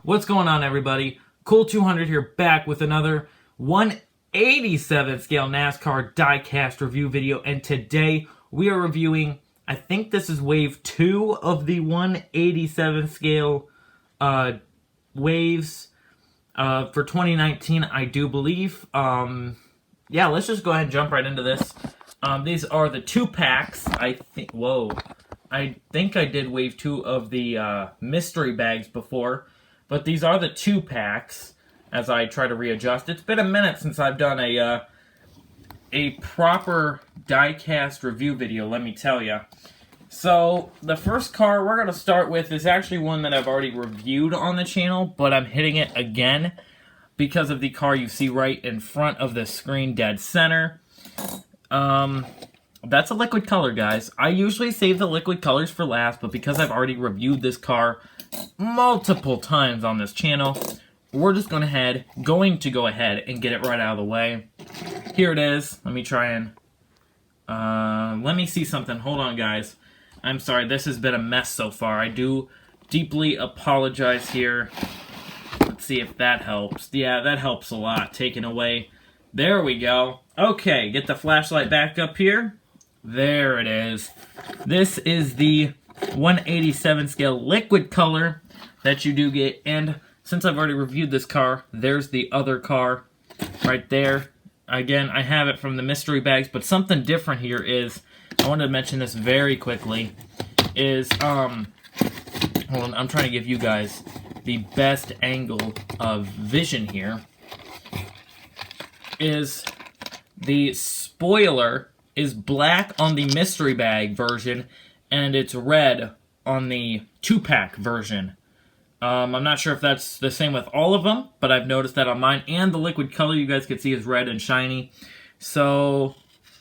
What's going on, everybody? Cool 200 here, back with another 187 scale NASCAR diecast review video, and today we are reviewing, I think this is wave 2 of the 187 scale waves for 2019, I do believe. Yeah, let's just go ahead and jump right into this. These are the 2-packs. I think I did wave 2 of the mystery bags before. But these are the 2-packs as I try to readjust. It's been a minute since I've done a proper diecast review video, let me tell you. So, the first car we're going to start with is actually one that I've already reviewed on the channel, but I'm hitting it again because of the car you see right in front of the screen, dead center. That's a liquid color, guys. I usually save the liquid colors for last, but because I've already reviewed this car multiple times on this channel, we're just going to go ahead and get it right out of the way. Here it is. Let me try and let me see something. Hold on, guys. I'm sorry, this has been a mess so far. I do deeply apologize here. Let's see if that helps. Yeah, that helps a lot. Taken away. There we go. Okay, get the flashlight back up here. There it is. This is the 187 scale liquid color that you do get, and since I've already reviewed this car, there's the other car right there. Again, I have it from the mystery bags, but something different here is, I wanted to mention this very quickly, is, hold on, I'm trying to give you guys the best angle of vision here, is the spoiler is black on the mystery bag version, and it's red on the 2-pack version. I'm not sure if that's the same with all of them, but I've noticed that on mine. And the liquid color you guys can see is red and shiny. So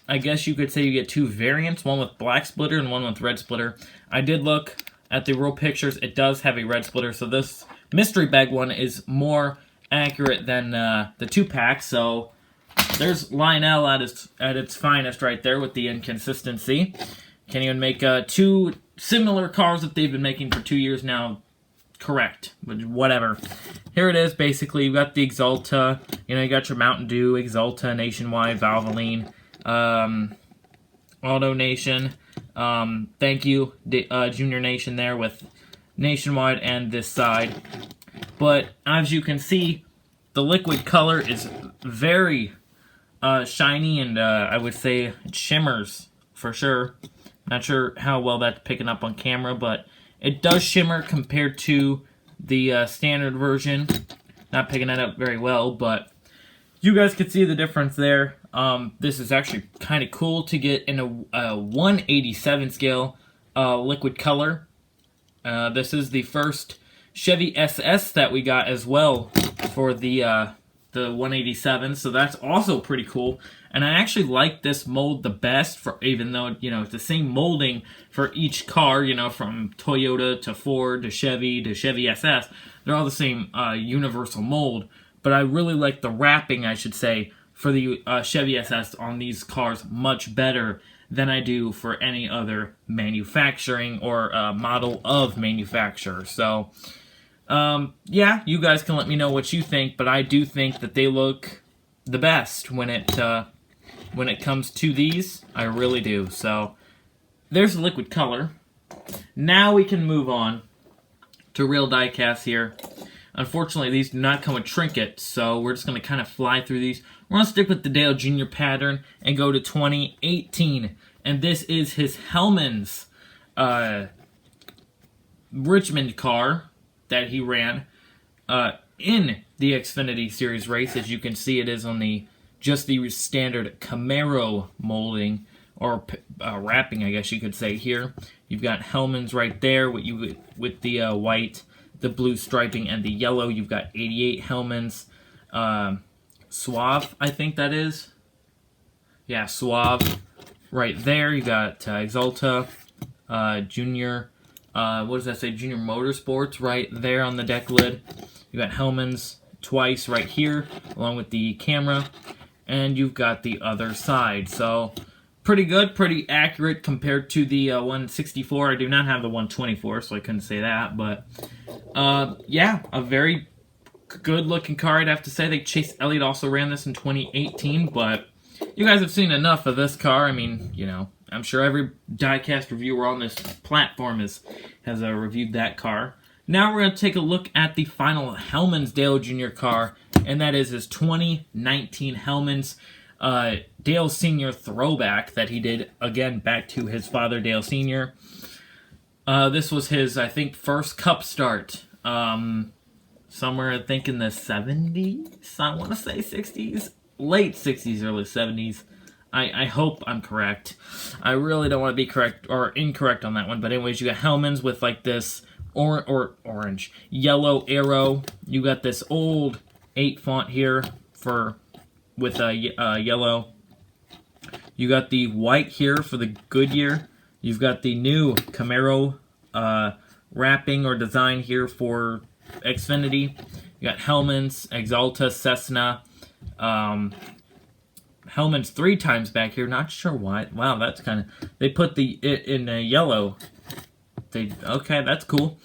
I guess you could say you get 2 variants, one with black splitter and one with red splitter. I did look at the real pictures. It does have a red splitter, so this mystery bag one is more accurate than the 2-pack. So there's Lionel at its finest right there with the inconsistency. Can't even make 2 similar cars that they've been making for 2 years now correct, but whatever. Here it is, basically. You've got the Exalta, you got your Mountain Dew, Exalta, Nationwide, Valvoline, Auto Nation, thank you, Junior Nation there with Nationwide and this side. But as you can see, the liquid color is very shiny, and I would say it shimmers for sure. Not sure how well that's picking up on camera, but it does shimmer compared to the standard version. Not picking that up very well, but you guys can see the difference there. This is actually kind of cool to get in a 187 scale liquid color. This is the first Chevy SS that we got as well for the 187, so that's also pretty cool. And I actually like this mold the best, for even though it's the same molding for each car, from Toyota to Ford to Chevy SS. They're all the same universal mold, but I really like the wrapping, I should say, for the Chevy SS on these cars much better than I do for any other manufacturing or model of manufacturer. So yeah, you guys can let me know what you think, but I do think that they look the best when it comes to these. I really do. So there's the liquid color. Now we can move on to real diecast here. Unfortunately, these do not come with trinkets, so we're just going to kind of fly through these. We're going to stick with the Dale Jr. pattern and go to 2018. And this is his Hellman's Richmond car that he ran in the Xfinity Series race. As you can see, it is on just the standard Camaro molding, or wrapping, I guess you could say here. You've got Hellman's right there with the white, the blue striping, and the yellow. You've got 88 Hellman's. Suave, I think that is. Yeah, Suave right there. You got Exalta, Junior, what does that say? Junior Motorsports right there on the deck lid. You got Hellman's twice right here, along with the camera. And you've got the other side. So pretty good, pretty accurate compared to the 164. I do not have the 124, so I couldn't say that. But, yeah, a very good-looking car, I'd have to say. Chase Elliott also ran this in 2018, but you guys have seen enough of this car. I mean, you know, I'm sure every diecast reviewer on this platform has reviewed that car. Now we're going to take a look at the final Hellman's Dale Jr. car, and that is his 2019 Hellman's Dale Sr. throwback that he did, again, back to his father, Dale Sr. This was his, I think, first Cup start. Somewhere, I think, in the 70s? I want to say 60s? Late 60s, early 70s. I hope I'm correct. I really don't want to be correct or incorrect on that one. But anyways, you got Hellman's with, like, this orange, yellow arrow. You got this old 8 font here with yellow. You got the white here for the Goodyear. You've got the new Camaro wrapping or design here for Xfinity. You got Hellman's, Exalta, Cessna. Hellman's 3 times back here. Not sure why. Wow, that's kind of... They put the in yellow. Okay, that's cool.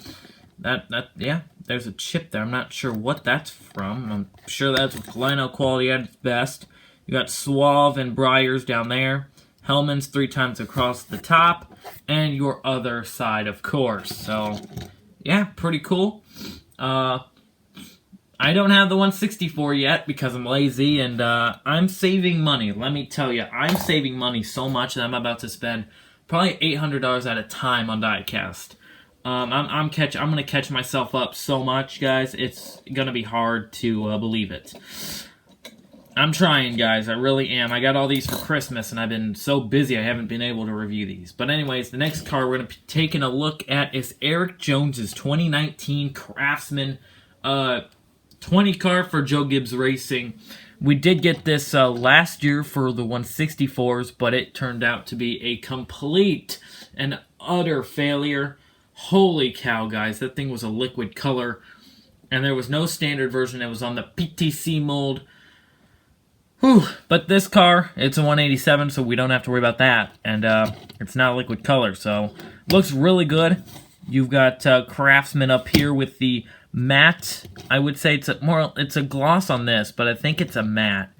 Yeah, there's a chip there. I'm not sure what that's from. I'm sure that's Logano quality at its best. You got Suave and Briars down there. Hellman's 3 times across the top. And your other side, of course. So, yeah, pretty cool. I don't have the 164 yet because I'm lazy, and I'm saving money. Let me tell you, I'm saving money so much that I'm about to spend probably $800 at a time on diecast. I'm gonna catch myself up so much, guys. It's gonna be hard to believe it. I'm trying, guys. I really am. I got all these for Christmas, and I've been so busy I haven't been able to review these. But anyways, the next car we're gonna be taking a look at is Erik Jones's 2019 Craftsman 20 car for Joe Gibbs Racing. We did get this last year for the 164s, but it turned out to be a complete and utter failure. Holy cow, guys. That thing was a liquid color, and there was no standard version. It was on the PTC mold. Whew. But this car, it's a 187, so we don't have to worry about that. And it's not a liquid color, so looks really good. You've got Craftsman up here with the matte. I would say it's a gloss on this, but I think it's a matte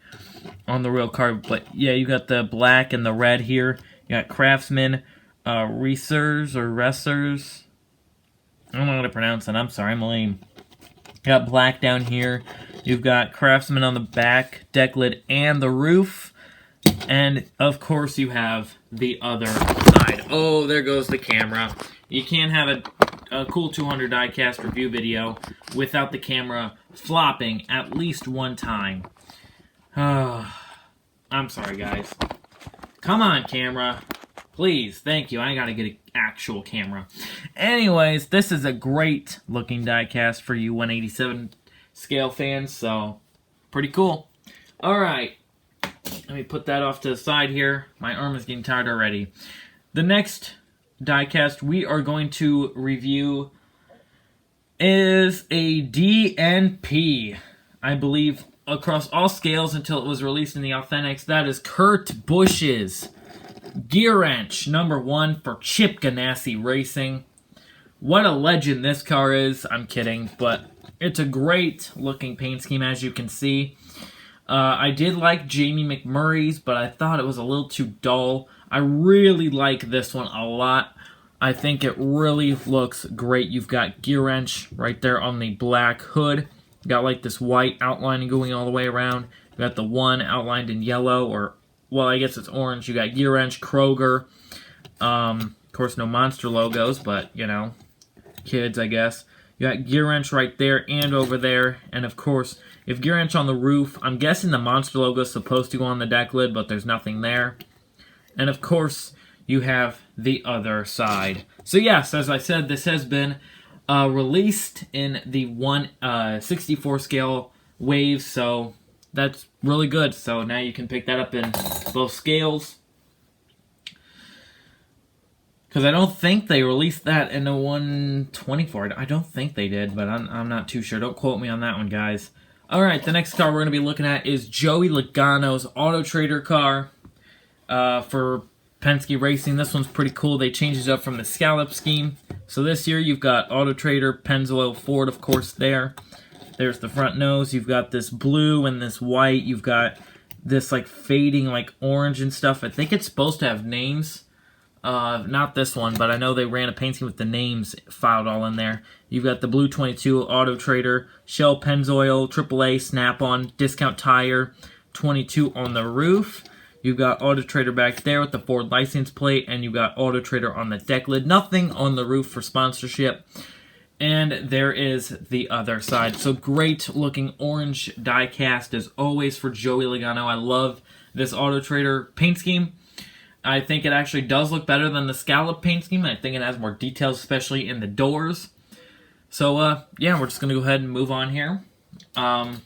on the real car. But yeah, you got the black and the red here. You got Craftsman Racers or Ressers. I don't know how to pronounce it. I'm sorry, I'm lame. You got black down here. You've got Craftsman on the back, deck lid, and the roof. And, of course, you have the other side. Oh, there goes the camera. You can't have a cool 200 diecast review video without the camera flopping at least one time. I'm sorry, guys. Come on, camera. Please, thank you. I gotta get an actual camera. Anyways, this is a great looking diecast for you 187 scale fans, so pretty cool. Alright, let me put that off to the side here. My arm is getting tired already. The next diecast we are going to review is a DNP. I believe across all scales until it was released in the Authentics. That is Kurt Busch's Gear Wrench #1 for Chip Ganassi Racing. What a legend this car is. I'm kidding, but it's a great looking paint scheme, as you can see. I did like Jamie McMurray's, but I thought it was a little too dull. I really like this one a lot. I think it really looks great. You've got Gear Wrench right there on the black hood. You got like this white outlining going all the way around. You got the one outlined in yellow, or, well, I guess it's orange. You got Gear Wrench, Kroger. Of course, no Monster logos, but, you know, kids, I guess. You got Gear Wrench right there and over there. And, of course, if Gear Wrench on the roof, I'm guessing the Monster logo is supposed to go on the deck lid, but there's nothing there. And, of course, you have the other side. So, yes, as I said, this has been released in the 1/64 scale waves, so that's really good. So now you can pick that up in both scales. Because I don't think they released that in the 124. I don't think they did, but I'm not too sure. Don't quote me on that one, guys. Alright, the next car we're going to be looking at is Joey Logano's Auto Trader car. for Penske Racing. This one's pretty cool. They changed it up from the scallop scheme. So this year you've got Auto Trader, Pennzoil Ford, of course, there. There's the front nose. You've got this blue and this white. You've got this like fading like orange and stuff. I think it's supposed to have names. Not this one, but I know they ran a paint scheme with the names filed all in there. You've got the blue 22 Auto Trader, Shell Pennzoil, AAA Snap-on, Discount Tire, 22 on the roof. You've got Auto Trader back there with the Ford license plate, and you've got Auto Trader on the deck lid. Nothing on the roof for sponsorship. And there is the other side. So great looking orange die cast as always for Joey Logano. I love this Auto Trader paint scheme. I think it actually does look better than the scallop paint scheme. I think it has more details, especially in the doors. So, yeah, we're just going to go ahead and move on here. And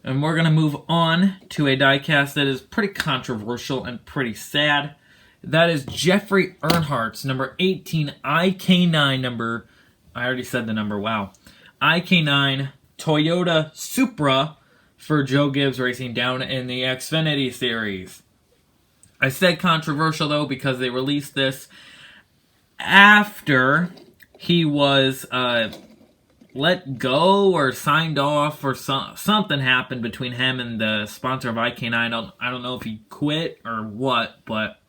we're going to move on to a diecast that is pretty controversial and pretty sad. That is Geoffrey Earnhardt's number 18 IK9 number. I already said the number, wow. IK9 Toyota Supra for Joe Gibbs Racing down in the Xfinity Series. I said controversial, though, because they released this after he was let go or signed off or something happened between him and the sponsor of IK9. I don't know if he quit or what, but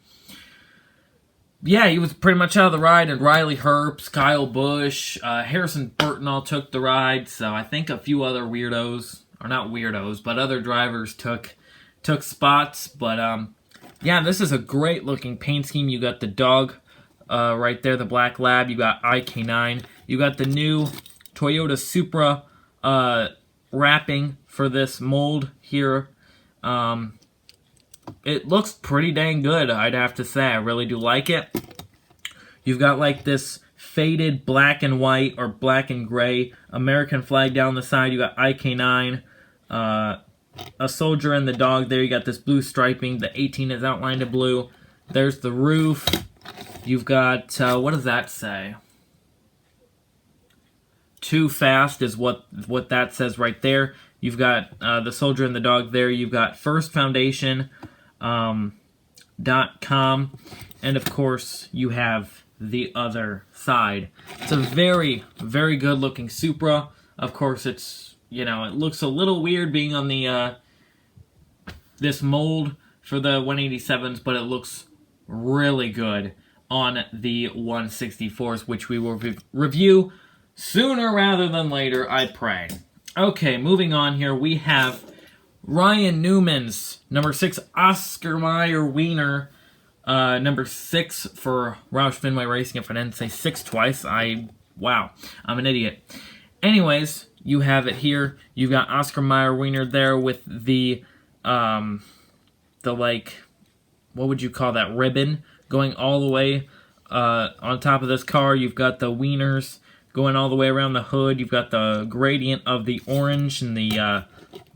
yeah, he was pretty much out of the ride, and Riley Herbst, Kyle Busch, Harrison Burton all took the ride, so I think a few other weirdos, or not weirdos, but other drivers took spots, but yeah, this is a great looking paint scheme. You got the dog right there, the black lab. You got IK9. You got the new Toyota Supra wrapping for this mold here. It looks pretty dang good, I'd have to say. I really do like it. You've got like this faded black and white or black and gray American flag down the side. You got IK9. A soldier and the dog there. You got this blue striping. The 18 is outlined in blue. There's the roof. You've got, what does that say? Too fast is what that says right there. You've got the soldier and the dog there. You've got firstfoundation.com. And, of course, you have the other side. It's a very, very good-looking Supra. Of course, it's, you know, it looks a little weird being on the this mold for the 187s, but it looks really good on the 164s, which we will review sooner rather than later, I pray. Okay, moving on here, we have Ryan Newman's number 6 Oscar Mayer Wiener, number 6 for Roush Fenway Racing. If I didn't say 6 twice, wow, I'm an idiot. Anyways, you have it here. You've got Oscar Mayer Wiener there with the like, what would you call that, ribbon going all the way on top of this car. You've got the wieners going all the way around the hood. You've got the gradient of the orange and the,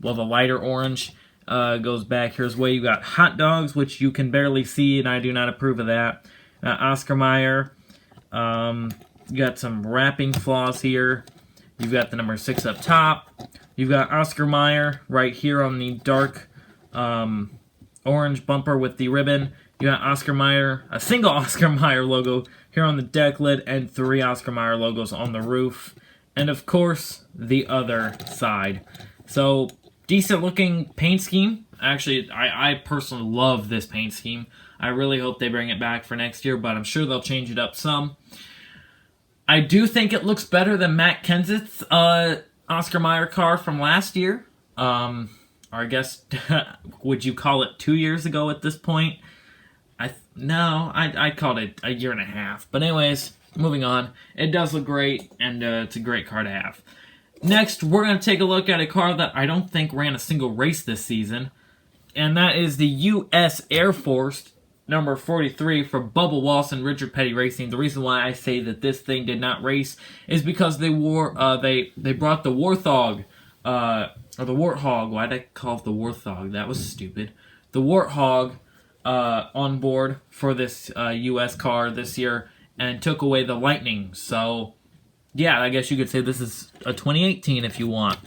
the lighter orange goes back here's way. You've got hot dogs, which you can barely see, and I do not approve of that. Oscar Mayer. You got some wrapping flaws here. You've got the number 6 up top. You've got Oscar Mayer right here on the dark orange bumper with the ribbon. You got Oscar Mayer, a single Oscar Mayer logo here on the deck lid, and 3 Oscar Mayer logos on the roof. And, of course, the other side. So, decent looking paint scheme. Actually, I personally love this paint scheme. I really hope they bring it back for next year, but I'm sure they'll change it up some. I do think it looks better than Matt Kenseth's Oscar Mayer car from last year. Or I guess, would you call it 2 years ago at this point? I'd call it a year and a half. But anyways, moving on. It does look great, and it's a great car to have. Next, we're going to take a look at a car that I don't think ran a single race this season. And that is the U.S. Air Force number 43 for Bubba Watson, Richard Petty Racing. The reason why I say that this thing did not race is because they brought the Warthog, or the Warthog. Why did I call it the Warthog? That was stupid. The Warthog on board for this U.S. car this year and took away the Lightning. So, yeah, I guess you could say this is a 2018 if you want.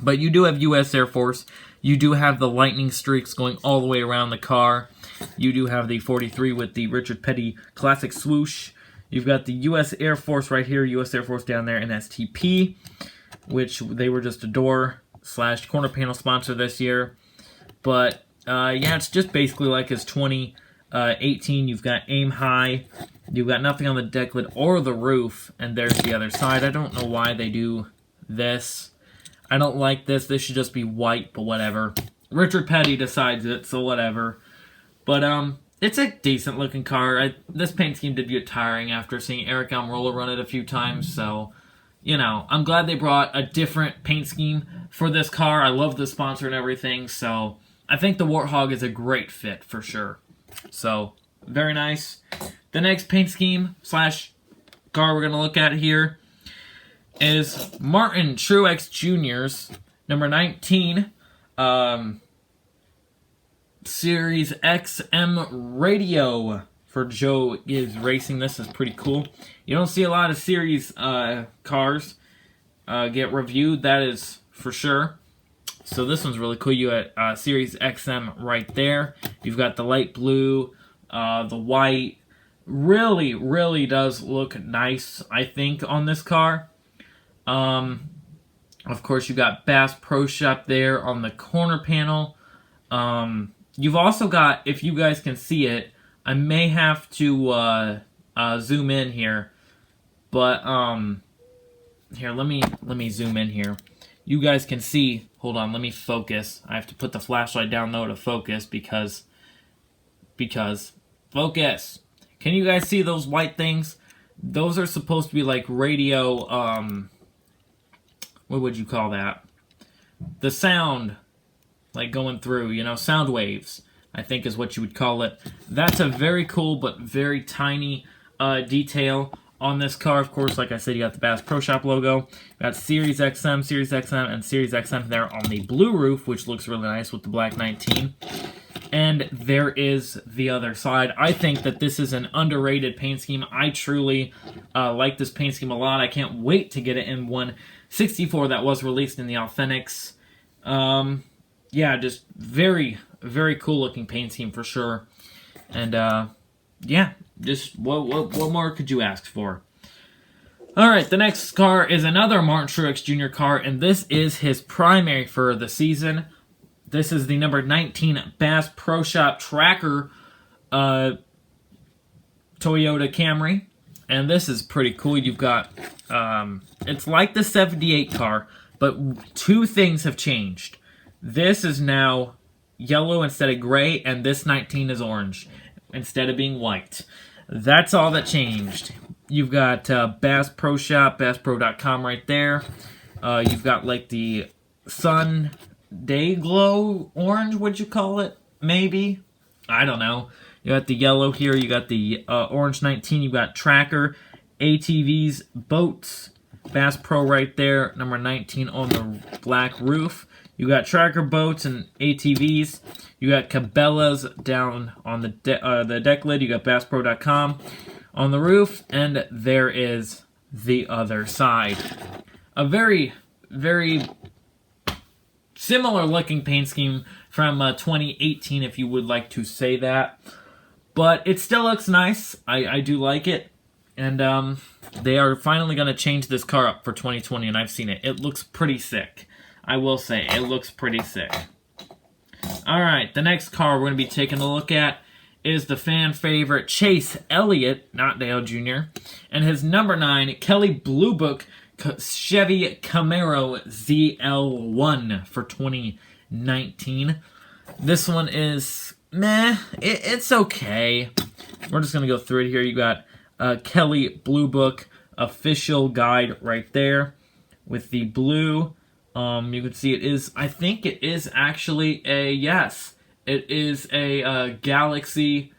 But you do have U.S. Air Force. You do have the lightning streaks going all the way around the car. You do have the 43 with the Richard Petty Classic swoosh. You've got the U.S. Air Force right here, U.S. Air Force down there, and STP, which they were just a door/corner panel sponsor this year. But, yeah, it's just basically like his 2018. You've got aim high. You've got nothing on the deck lid or the roof, and there's the other side. I don't know why they do this. I don't like this. This should just be white, but whatever. Richard Petty decides it, so whatever. But, it's a decent-looking car. This paint scheme did get tiring after seeing Erik Jones run it a few times, so, you know, I'm glad they brought a different paint scheme for this car. I love the sponsor and everything, so I think the Warthog is a great fit for sure. So, very nice. The next paint scheme / car we're going to look at here is Martin Truex Jr.'s number 19 Series XM radio for Joe is Racing. This is pretty cool. You don't see a lot of Series cars get reviewed, that is for sure. So this one's really cool. You got Series XM right there. You've got the light blue, the white. Really, really does look nice, I think, on this car. Of course, you got Bass Pro Shop there on the corner panel. You've also got, if you guys can see it, I may have to zoom in here, but here, let me zoom in here. You guys can see. Hold on, let me focus. I have to put the flashlight down though to focus because focus. Can you guys see those white things? Those are supposed to be like radio, what would you call that? The sound, like going through, you know, sound waves, I think is what you would call it. That's a very cool but very tiny detail on this car. Of course, like I said, you got the Bass Pro Shop logo. You got Series XM, and Series XM there on the blue roof, which looks really nice with the black 19. And there is the other side. I think that this is an underrated paint scheme. I truly like this paint scheme a lot. I can't wait to get it in 164 that was released in the Authentics. Yeah, just very, very cool looking paint scheme for sure. And yeah, just what more could you ask for? All right, the next car is another Martin Truex Jr. car, and this is his primary for the season. This is the number 19 Bass Pro Shop Tracker Toyota Camry. And this is pretty cool. You've got, it's like the 78 car, but two things have changed. This is now yellow instead of gray, and this 19 is orange instead of being white. That's all that changed. You've got Bass Pro Shop, BassPro.com right there. You've got like the Sun Day Glow orange, would you call it? Maybe? I don't know. You got the yellow here. You got the orange 19. You got Tracker, ATVs, Boats, Bass Pro right there. Number 19 on the black roof. You got Tracker Boats and ATVs. You got Cabela's down on the deck lid. You got BassPro.com on the roof. And there is the other side. A very, very similar looking paint scheme from 2018, if you would like to say that. But it still looks nice. I do like it. And they are finally going to change this car up for 2020, and I've seen it. It looks pretty sick. I will say, it looks pretty sick. Alright, the next car we're going to be taking a look at is the fan favorite Chase Elliott, not Dale Jr., and his number 9 Kelley Blue Book Chevy Camaro ZL1 for 2019. This one is meh. It's okay. We're just going to go through it here. You got Kelley Blue Book official guide right there with the blue. You can see it is, I think it is actually a, yes, it is a Galaxy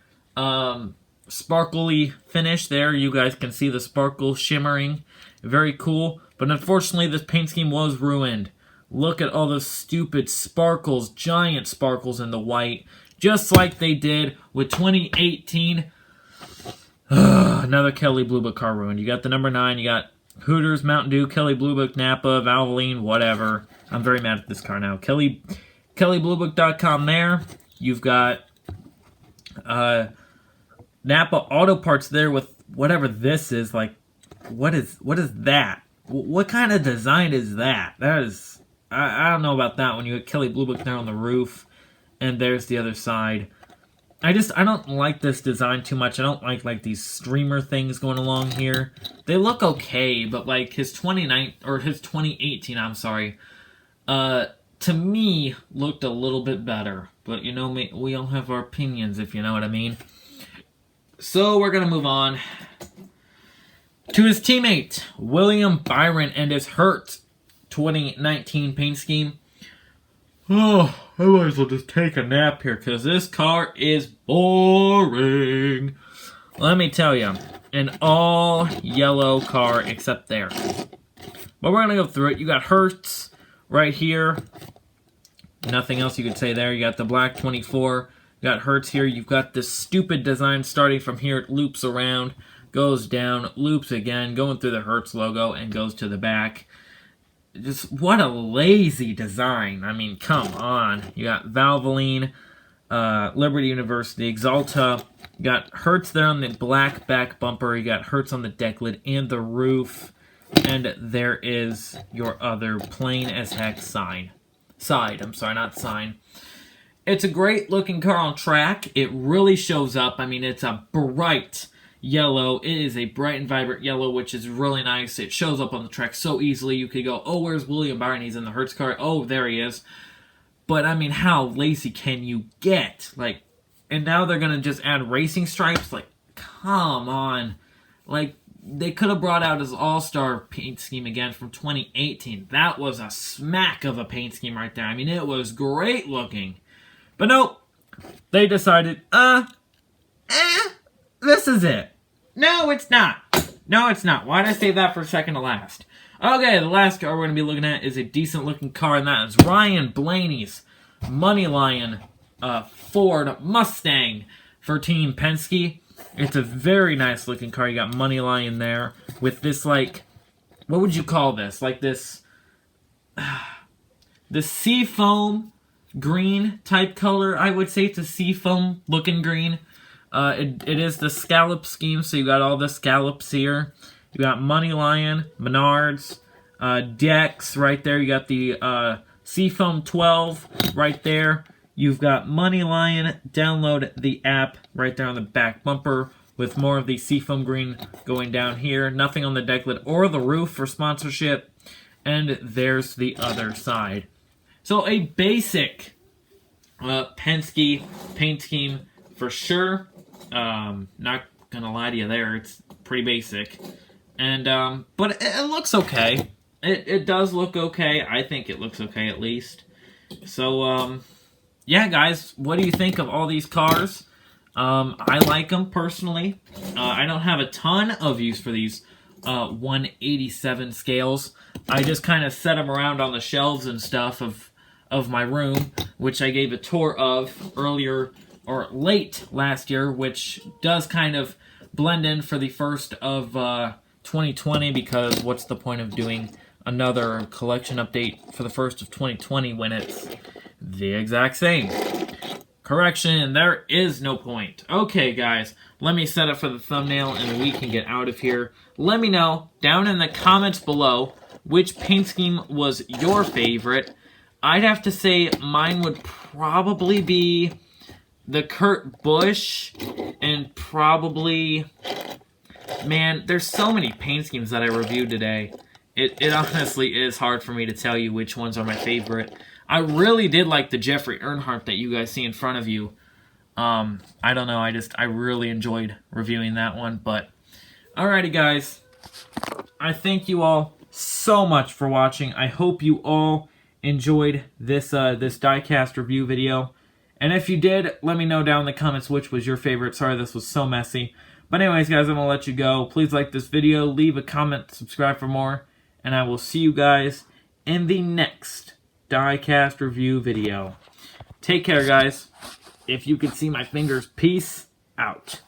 sparkly finish there. You guys can see the sparkle shimmering. Very cool. But unfortunately, this paint scheme was ruined. Look at all those stupid sparkles, giant sparkles in the white, just like they did with 2018. Another Kelley Blue Book car ruined. You got the number 9, you got Hooters, Mountain Dew, Kelley Blue Book, Napa, Valvoline, whatever. I'm very mad at this car now. Kelley KellyBlueBook.com there. You've got Napa Auto Parts there with whatever this is. Like, what is that? What kind of design is that? That is, I don't know about that one. You got Kelly Blue Book there on the roof, and there's the other side. I don't like this design too much. I don't like these streamer things going along here. They look okay, but like his 2018, I'm sorry, to me looked a little bit better. But you know, we all have our opinions, if you know what I mean. So we're gonna move on to his teammate William Byron and his Hurt 2019 paint scheme. Oh, I might as well just take a nap here because this car is boring. Let me tell you, an all yellow car except there. But we're going to go through it. You got Hertz right here. Nothing else you could say there. You got the black 24. You got Hertz here. You've got this stupid design starting from here. It loops around, goes down, loops again, going through the Hertz logo, and goes to the back. Just what a lazy design. I mean, come on. You got Valvoline, Liberty University, Exalta. You got Hertz there on the black back bumper. You got Hertz on the deck lid and the roof. And there is your other plain as heck side. I'm sorry, not sign. It's a great looking car on track. It really shows up. I mean, it's a bright yellow. It is a bright and vibrant yellow, which is really nice. It shows up on the track so easily. You could go, oh, where's William Byron? He's in the Hertz car. Oh, there he is. But, I mean, how lazy can you get? Like, and now they're going to just add racing stripes? Like, come on. Like, they could have brought out his all-star paint scheme again from 2018. That was a smack of a paint scheme right there. I mean, it was great looking. But nope. They decided, this is it. No, it's not. No, it's not. Why did I save that for second to last? Okay, the last car we're going to be looking at is a decent-looking car, and that is Ryan Blaney's Money Lion Ford Mustang for Team Penske. It's a very nice-looking car. You got Money Lion there with this, like, what would you call this? Like this, the seafoam green type color. I would say it's a seafoam looking green. It is the scallop scheme, so you got all the scallops here. You got Money Lion, Menards, Dex right there. You got the Seafoam 12 right there. You've got Money Lion. Download the app right there on the back bumper with more of the Seafoam green going down here. Nothing on the deck lid or the roof for sponsorship. And there's the other side. So a basic Penske paint scheme for sure. Not gonna lie to you there, it's pretty basic. And, but it looks okay. It does look okay. I think it looks okay at least. So, yeah, guys, what do you think of all these cars? I like them personally. I don't have a ton of use for these 187 scales. I just kind of set them around on the shelves and stuff of my room, which I gave a tour of earlier or late last year, which does kind of blend in for the first of 2020, because what's the point of doing another collection update for the first of 2020 when it's the exact same? Correction, there is no point. Okay, guys, let me set up for the thumbnail and we can get out of here. Let me know down in the comments below which paint scheme was your favorite. I'd have to say mine would probably be the Kurt Busch, and probably, man, there's so many paint schemes that I reviewed today. It honestly is hard for me to tell you which ones are my favorite. I really did like the Geoffrey Earnhardt that you guys see in front of you. I don't know, I really enjoyed reviewing that one, but alrighty, guys. I thank you all so much for watching. I hope you all enjoyed this this diecast review video. And if you did, let me know down in the comments which was your favorite. Sorry this was so messy. But anyways, guys, I'm going to let you go. Please like this video, leave a comment, subscribe for more, and I will see you guys in the next diecast review video. Take care, guys. If you could see my fingers, peace out.